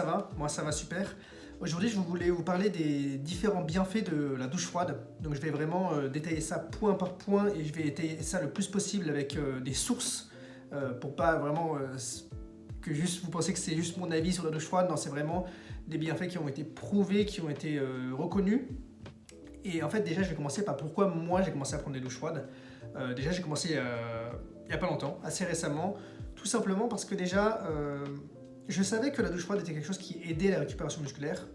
ça va? Moi ça va super. Aujourd'hui je voulais vous parler des différents bienfaits de la douche froide. Donc je vais vraiment détailler ça point par point et je vais détailler ça le plus possible avec des sources pour pas vraiment que juste vous pensez que c'est juste mon avis sur la douche froide. Non, c'est vraiment des bienfaits qui ont été prouvés, qui ont été reconnus. Et en fait déjà je vais commencer par pourquoi moi j'ai commencé à prendre des douches froides. Déjà j'ai commencé il n'y a pas longtemps, assez récemment, tout simplement parce que déjà je savais que la douche froide était quelque chose qui aidait la récupération musculaire.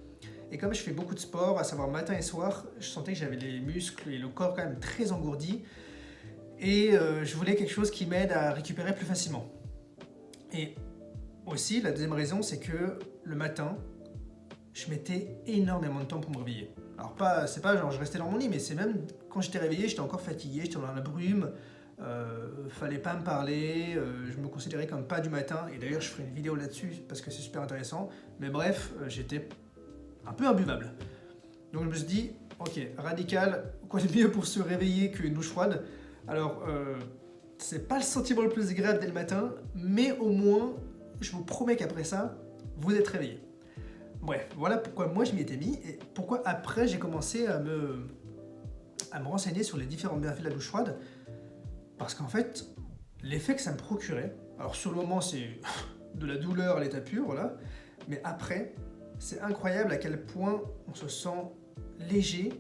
Et comme je fais beaucoup de sport, à savoir matin et soir, je sentais que j'avais les muscles et le corps quand même très engourdis. Et je voulais quelque chose qui m'aide à récupérer plus facilement. Et aussi, la deuxième raison, c'est que le matin, je mettais énormément de temps pour me réveiller. Alors c'est pas genre je restais dans mon lit, mais c'est même quand j'étais réveillé, j'étais encore fatigué, j'étais dans la brume, fallait pas me parler, je me considérais comme pas du matin, et d'ailleurs je ferai une vidéo là-dessus parce que c'est super intéressant, mais bref, j'étais un peu imbuvable. Donc je me suis dit, ok, radical, quoi de mieux pour se réveiller qu'une douche froide. Alors, c'est pas le sentiment le plus agréable dès le matin, mais au moins, je vous promets qu'après ça, vous êtes réveillé. Bref, voilà pourquoi moi je m'y étais mis et pourquoi après j'ai commencé à me renseigner sur les différents bienfaits de la douche froide. Parce qu'en fait, l'effet que ça me procurait, alors sur le moment c'est de la douleur à l'état pur, voilà, mais après, c'est incroyable à quel point on se sent léger,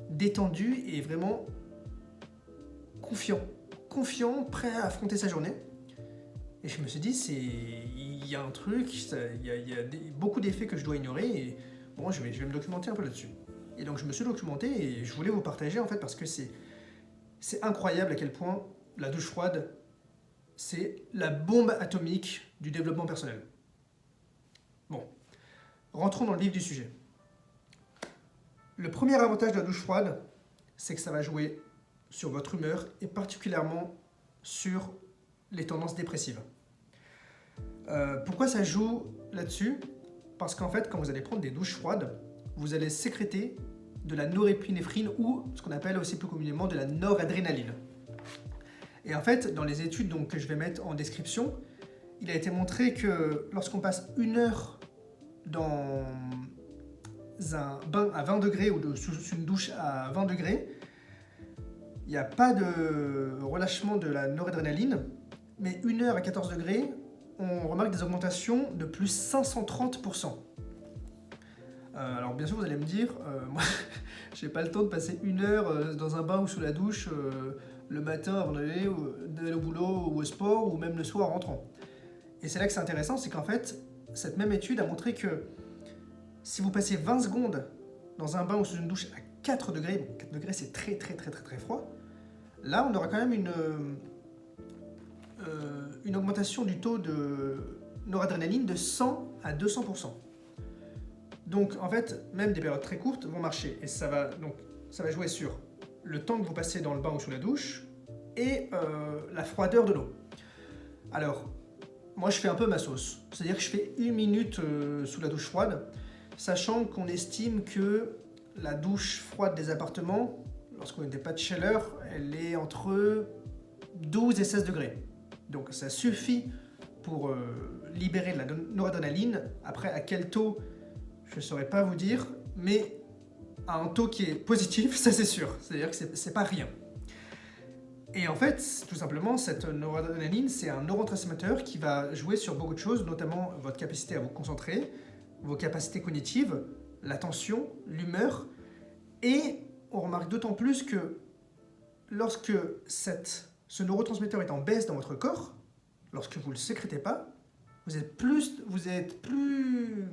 détendu et vraiment confiant. Confiant, prêt à affronter sa journée. Et je me suis dit, il y a un truc, il y a beaucoup d'effets que je dois ignorer et bon, je vais me documenter un peu là-dessus. Et donc je me suis documenté et je voulais vous partager en fait parce que c'est incroyable à quel point la douche froide, c'est la bombe atomique du développement personnel. Bon, rentrons dans le vif du sujet. Le premier avantage de la douche froide, c'est que ça va jouer sur votre humeur et particulièrement sur les tendances dépressives. Pourquoi ça joue là-dessus? Parce qu'en fait, quand vous allez prendre des douches froides, vous allez sécréter de la norépinéphrine ou ce qu'on appelle aussi plus communément de la noradrénaline. Et en fait, dans les études donc, que je vais mettre en description, il a été montré que lorsqu'on passe 1 heure dans un bain à 20 degrés ou sous une douche à 20 degrés, il n'y a pas de relâchement de la noradrénaline, mais 1 heure à 14 degrés, on remarque des augmentations de plus 530%. Alors bien sûr vous allez me dire, moi j'ai pas le temps de passer 1 heure dans un bain ou sous la douche le matin avant d'aller au boulot ou au sport ou même le soir en rentrant. Et c'est là que c'est intéressant, c'est qu'en fait cette même étude a montré que si vous passez 20 secondes dans un bain ou sous une douche à 4 degrés, bon, 4 degrés c'est très froid, là on aura quand même une augmentation du taux de noradrénaline de 100 à 200%. Donc en fait, même des périodes très courtes vont marcher et ça va jouer sur le temps que vous passez dans le bain ou sous la douche et la froideur de l'eau. Alors, moi je fais un peu ma sauce, c'est-à-dire que je fais 1 minute sous la douche froide, sachant qu'on estime que la douche froide des appartements, lorsqu'on n'a pas de chaleur, elle est entre 12 et 16 degrés. Donc ça suffit pour libérer de la noradrénaline. Après, à quel taux, je ne saurais pas vous dire, mais à un taux qui est positif, ça c'est sûr. C'est-à-dire que c'est pas rien. Et en fait, tout simplement, cette noradrénaline, c'est un neurotransmetteur qui va jouer sur beaucoup de choses, notamment votre capacité à vous concentrer, vos capacités cognitives, l'attention, l'humeur. Et on remarque d'autant plus que lorsque ce neurotransmetteur est en baisse dans votre corps, lorsque vous ne le sécrétez pas, vous êtes plus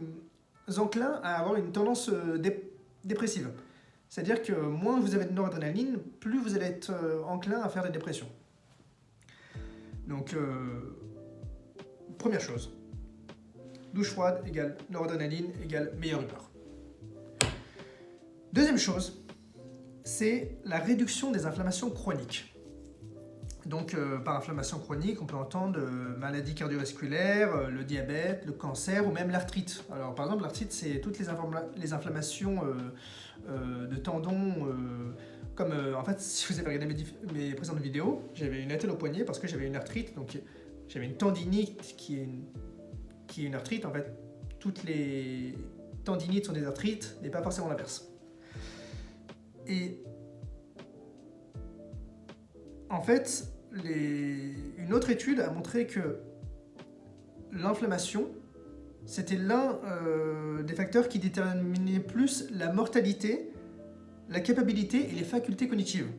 enclin à avoir une tendance dépressive. C'est-à-dire que moins vous avez de noradrénaline, plus vous allez être enclin à faire des dépressions. Donc, première chose, douche froide égale noradrénaline égale meilleure humeur. Deuxième chose, c'est la réduction des inflammations chroniques. Donc, par inflammation chronique, on peut entendre maladies cardiovasculaires, le diabète, le cancer ou même l'arthrite. Alors, par exemple, l'arthrite, c'est toutes les inflammations de tendons. Comme, en fait, si vous avez regardé mes précédentes vidéos, j'avais une attelle au poignet parce que j'avais une arthrite. Donc, j'avais une tendinite qui est une arthrite. En fait, toutes les tendinites sont des arthrites, et pas forcément l'inverse. Et en fait, une autre étude a montré que l'inflammation, c'était l'un des facteurs qui déterminait plus la mortalité, la capacité et les facultés cognitives.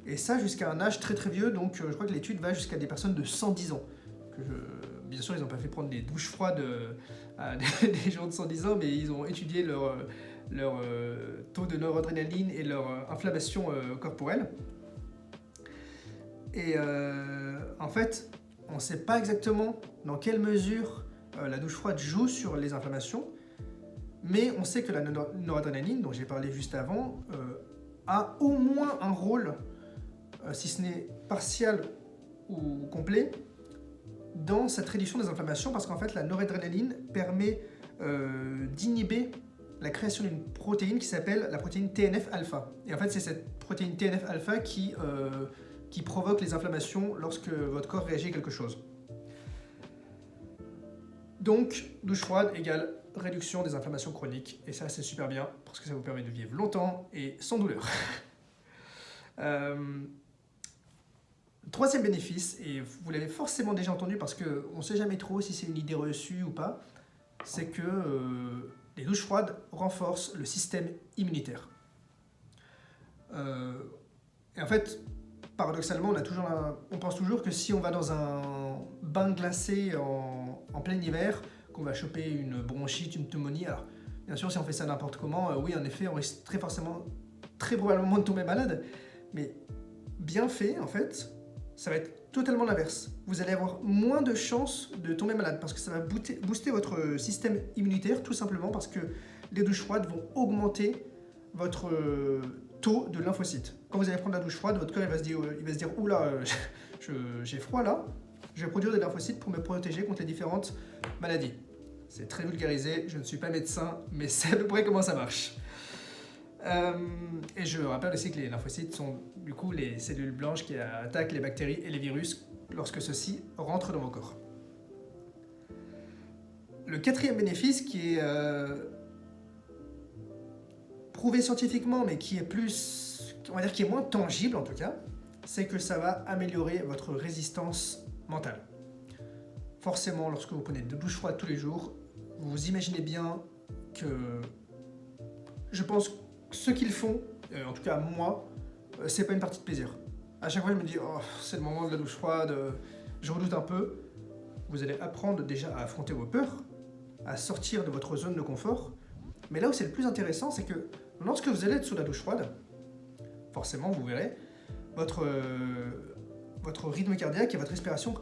Et ça jusqu'à un âge très très vieux, donc je crois que l'étude va jusqu'à des personnes de 110 ans. Bien sûr, ils n'ont pas fait prendre des douches froides à des gens de 110 ans, mais ils ont étudié leur taux de noradrénaline et leur inflammation corporelle. Et en fait, on ne sait pas exactement dans quelle mesure la douche froide joue sur les inflammations, mais on sait que la noradrénaline, dont j'ai parlé juste avant, a au moins un rôle, si ce n'est partiel ou complet, dans cette réduction des inflammations, parce qu'en fait la noradrénaline permet d'inhiber la création d'une protéine qui s'appelle la protéine TNF-alpha. Et en fait c'est cette protéine TNF-alpha qui provoque les inflammations lorsque votre corps réagit à quelque chose. Donc douche froide égale réduction des inflammations chroniques, et ça c'est super bien parce que ça vous permet de vivre longtemps et sans douleur. Troisième bénéfice, et vous l'avez forcément déjà entendu parce qu'on ne sait jamais trop si c'est une idée reçue ou pas, c'est que les douches froides renforcent le système immunitaire. Et en fait, paradoxalement, on pense toujours que si on va dans un bain glacé en plein hiver, qu'on va choper une bronchite, une pneumonie. Alors, bien sûr, si on fait ça n'importe comment, oui, en effet, on risque très probablement de tomber malade. Mais bien fait, en fait, ça va être totalement l'inverse. Vous allez avoir moins de chances de tomber malade parce que ça va booster votre système immunitaire, tout simplement parce que les douches froides vont augmenter votre taux de lymphocytes. Quand vous allez prendre la douche froide, votre corps il va se dire oula, j'ai froid là, je vais produire des lymphocytes pour me protéger contre les différentes maladies. C'est très vulgarisé, je ne suis pas médecin, mais c'est à peu près comment ça marche. Et je rappelle aussi que les lymphocytes sont du coup les cellules blanches qui attaquent les bactéries et les virus lorsque ceux-ci rentrent dans vos corps. Le quatrième bénéfice qui est prouvé scientifiquement mais qui est qui est moins tangible en tout cas, c'est que ça va améliorer votre résistance mentale. Forcément, lorsque vous prenez de douches froides tous les jours, vous imaginez bien que je pense que ceux qui le font, en tout cas moi, c'est pas une partie de plaisir. À chaque fois, je me dis, oh, c'est le moment de la douche froide, je redoute un peu. Vous allez apprendre déjà à affronter vos peurs, à sortir de votre zone de confort. Mais là où c'est le plus intéressant, c'est que lorsque vous allez être sous la douche froide, forcément, vous verrez, votre rythme cardiaque et votre respiration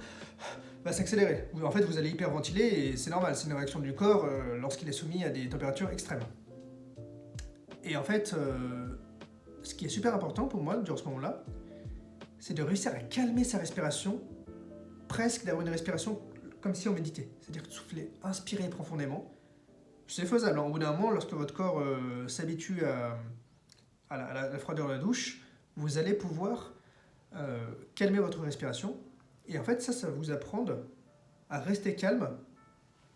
va s'accélérer. En fait, vous allez hyperventiler et c'est normal, c'est une réaction du corps lorsqu'il est soumis à des températures extrêmes. Et en fait, ce qui est super important pour moi durant ce moment-là, c'est de réussir à calmer sa respiration, presque d'avoir une respiration comme si on méditait. C'est-à-dire de souffler, inspirer profondément. C'est faisable. Au bout d'un moment, lorsque votre corps s'habitue à la froideur de la douche, vous allez pouvoir calmer votre respiration. Et en fait, ça va vous apprendre à rester calme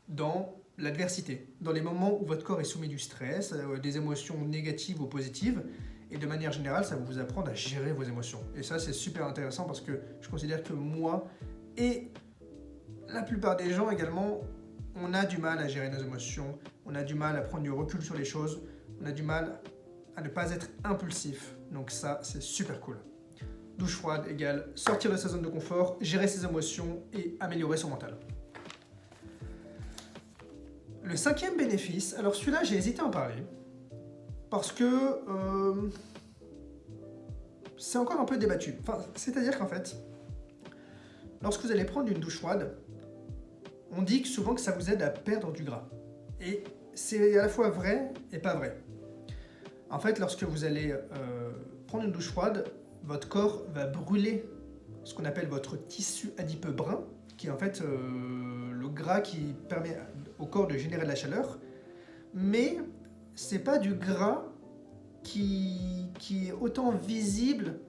dans l'adversité, dans les moments où votre corps est soumis du stress, des émotions négatives ou positives. Et de manière générale, ça va vous apprendre à gérer vos émotions. Et ça, c'est super intéressant parce que je considère que moi et la plupart des gens également, on a du mal à gérer nos émotions, on a du mal à prendre du recul sur les choses, on a du mal à ne pas être impulsif. Donc ça, c'est super cool. Douche froide égale sortir de sa zone de confort, gérer ses émotions et améliorer son mental. Le cinquième bénéfice, alors celui-là, j'ai hésité à en parler parce que c'est encore un peu débattu. C'est-à-dire qu'en fait, lorsque vous allez prendre une douche froide, on dit souvent que ça vous aide à perdre du gras. Et c'est à la fois vrai et pas vrai. En fait, lorsque vous allez prendre une douche froide, votre corps va brûler ce qu'on appelle votre tissu adipeux brun, qui est en fait le gras qui permet au corps de générer de la chaleur. Mais c'est pas du gras qui est autant visible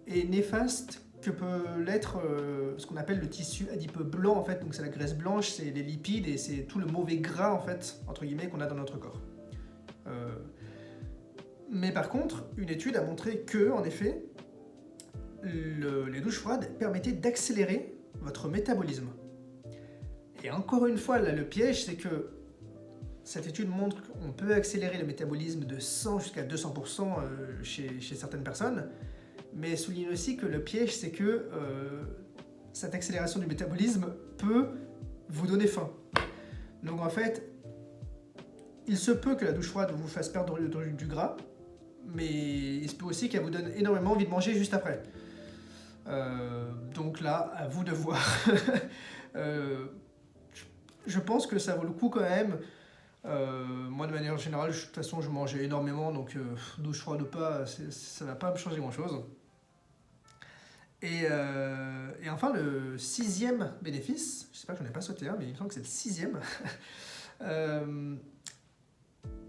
et néfaste que peut l'être ce qu'on appelle le tissu adipeux blanc en fait. Donc c'est la graisse blanche, c'est les lipides et c'est tout le mauvais gras en fait, entre guillemets, qu'on a dans notre corps. Mais par contre, une étude a montré que, en effet, les douches froides permettaient d'accélérer votre métabolisme. Et encore une fois, là, le piège, c'est que cette étude montre qu'on peut accélérer le métabolisme de 100 jusqu'à 200% chez certaines personnes, mais souligne aussi que le piège, c'est que cette accélération du métabolisme peut vous donner faim. Donc en fait, il se peut que la douche froide vous fasse perdre du gras, mais il se peut aussi qu'elle vous donne énormément envie de manger juste après. Donc là, à vous de voir. Je pense que ça vaut le coup quand même. Moi, de manière générale, de toute façon, je mangeais énormément, donc douche froide ou pas, ça va pas me changer grand-chose. Et enfin, le 6e bénéfice, je sais pas que j'en ai pas sauté un, mais il me semble que c'est le 6e.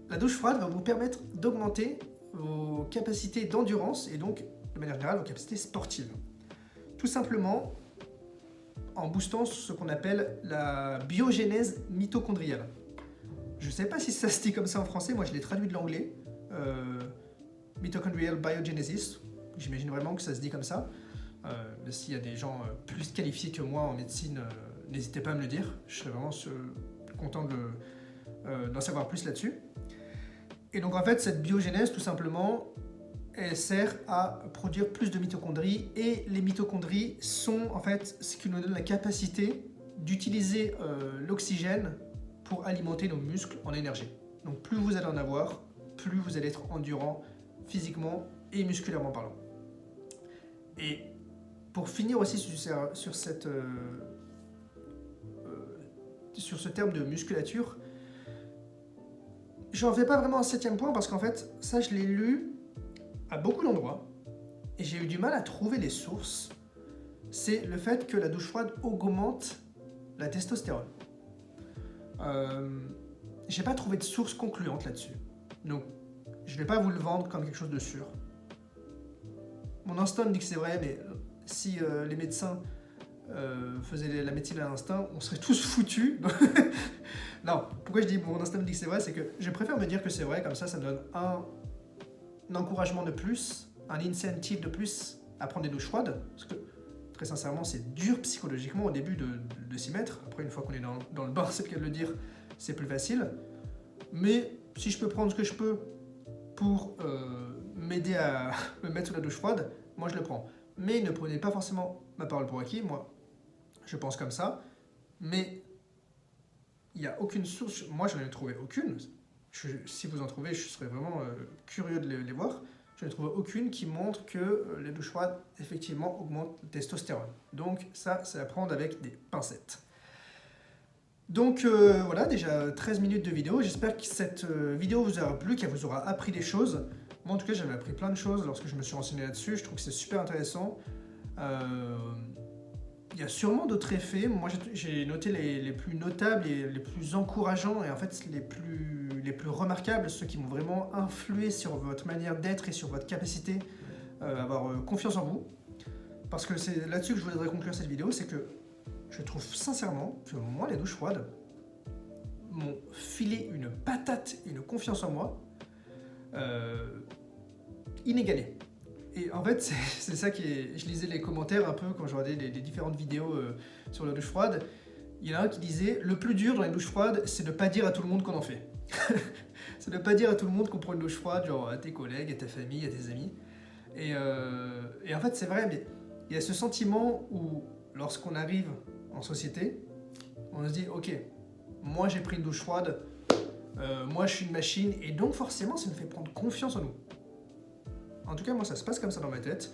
La douche froide va vous permettre d'augmenter vos capacités d'endurance et donc, de manière générale, vos capacités sportives. Tout simplement en boostant ce qu'on appelle la biogénèse mitochondriale. Je ne sais pas si ça se dit comme ça en français, moi je l'ai traduit de l'anglais. Mitochondrial biogenesis, j'imagine vraiment que ça se dit comme ça. S'il y a des gens plus qualifiés que moi en médecine, n'hésitez pas à me le dire. Je serais vraiment content d'en savoir plus là-dessus. Et donc en fait, cette biogénèse, tout simplement, elle sert à produire plus de mitochondries. Et les mitochondries sont en fait ce qui nous donne la capacité d'utiliser l'oxygène pour alimenter nos muscles en énergie. Donc plus vous allez en avoir, plus vous allez être endurant physiquement et musculairement parlant. Et pour finir aussi sur ce terme de musculature, j'en fais pas vraiment un 7e point parce qu'en fait, ça je l'ai lu à beaucoup d'endroits et j'ai eu du mal à trouver les sources. C'est le fait que la douche froide augmente la testostérone. J'ai pas trouvé de source concluante là-dessus. Donc, je vais pas vous le vendre comme quelque chose de sûr. Mon instinct me dit que c'est vrai, mais si les médecins faisaient la médecine à l'instinct, on serait tous foutus. Non, pourquoi je dis mon instinct me dit que c'est vrai, c'est que je préfère me dire que c'est vrai, comme ça me donne un encouragement de plus, un incentive de plus à prendre des douches froides, parce que très sincèrement, c'est dur psychologiquement au début de s'y mettre. Après, une fois qu'on est dans le bain, c'est le cas de le dire, c'est plus facile. Mais si je peux prendre ce que je peux pour m'aider à me mettre sous la douche froide, moi je le prends. Mais ne prenez pas forcément ma parole pour acquis, moi je pense comme ça. Mais il n'y a aucune source, moi je n'en ai trouvé aucune. Si vous en trouvez, je serais vraiment curieux de les voir. Je n'ai trouvé aucune qui montre que les douches froides, effectivement, augmentent le testostérone. Donc ça, c'est à prendre avec des pincettes. Donc voilà, déjà 13 minutes de vidéo. J'espère que cette vidéo vous aura plu, qu'elle vous aura appris des choses. Moi, en tout cas, j'avais appris plein de choses lorsque je me suis renseigné là-dessus. Je trouve que c'est super intéressant. Il y a sûrement d'autres effets. Moi, j'ai noté les plus notables et les plus encourageants et en fait les plus remarquables, ceux qui m'ont vraiment influé sur votre manière d'être et sur votre capacité à avoir confiance en vous. Parce que c'est là-dessus que je voudrais conclure cette vidéo, c'est que je trouve sincèrement que moi, les douches froides m'ont filé une patate, une confiance en moi inégalée. Et en fait, c'est ça qui est... Je lisais les commentaires un peu quand je regardais les différentes vidéos sur la douche froide. Il y en a un qui disait « Le plus dur dans les douches froides, c'est de ne pas dire à tout le monde qu'on en fait. » C'est de ne pas dire à tout le monde qu'on prend une douche froide, genre à tes collègues, à ta famille, à tes amis. Et en fait, c'est vrai, mais il y a ce sentiment où, lorsqu'on arrive en société, on se dit « Ok, moi j'ai pris une douche froide, moi je suis une machine, et donc forcément, ça nous fait prendre confiance en nous. » En tout cas, moi, ça se passe comme ça dans ma tête.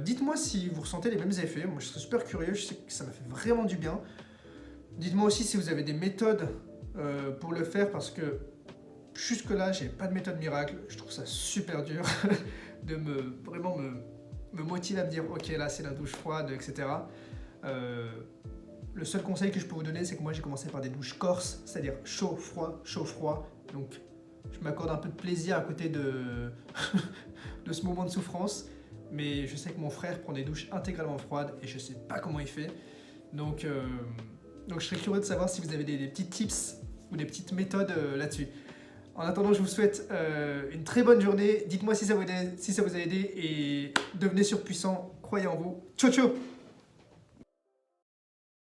Dites-moi si vous ressentez les mêmes effets. Moi, je serais super curieux. Je sais que ça m'a fait vraiment du bien. Dites-moi aussi si vous avez des méthodes pour le faire, parce que jusque-là, j'ai pas de méthode miracle. Je trouve ça super dur de vraiment me motiver à me dire « Ok, là, c'est la douche froide, etc. » Le seul conseil que je peux vous donner, c'est que moi, j'ai commencé par des douches corses, c'est-à-dire chaud, froid. Donc, je m'accorde un peu de plaisir à côté de ce moment de souffrance. mais je sais que mon frère prend des douches intégralement froides et je sais pas comment il fait. Donc, je serais curieux de savoir si vous avez des petits tips ou des petites méthodes là-dessus. En attendant, je vous souhaite une très bonne journée. Dites-moi si ça vous a aidé et devenez surpuissant. Croyez en vous. Ciao ciao!